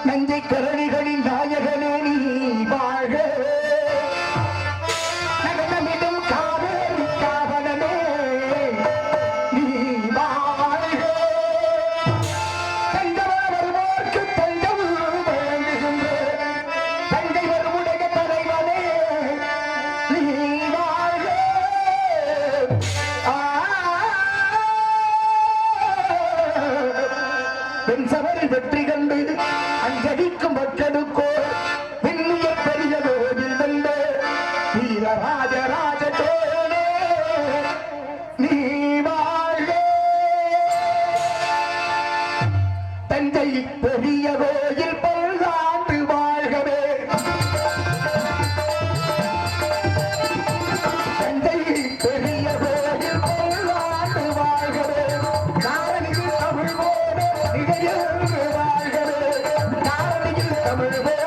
நஞ்சை கரணிகளின் நாயகனே நீ வாழ்க நகனமிடும் காவேரி காவலனே நீ வாழ்க தங்கவர் வருவோர்க்கு தங்கம் வழங்குகின்ற தங்கை வருமுடைய தலைவனே நீ வாழ்க பெண் சபரி வெற்றி கண்டு அஞ்சலிக்கும் மக்களுக்கோ பின்னிய பெரிய கோவில் வந்த வீரராஜராஜ சோழனே நீ வாழ்க தஞ்சை பெரிய கோயில் பல்லாண்டு வாழ்கவே தஞ்சை பெரிய கோயில் பல்லாண்டு வாழ்கவே காரணியில் தமிழ் போல நிலையில் வாழ்கவே காரணியில் தமிழ் போல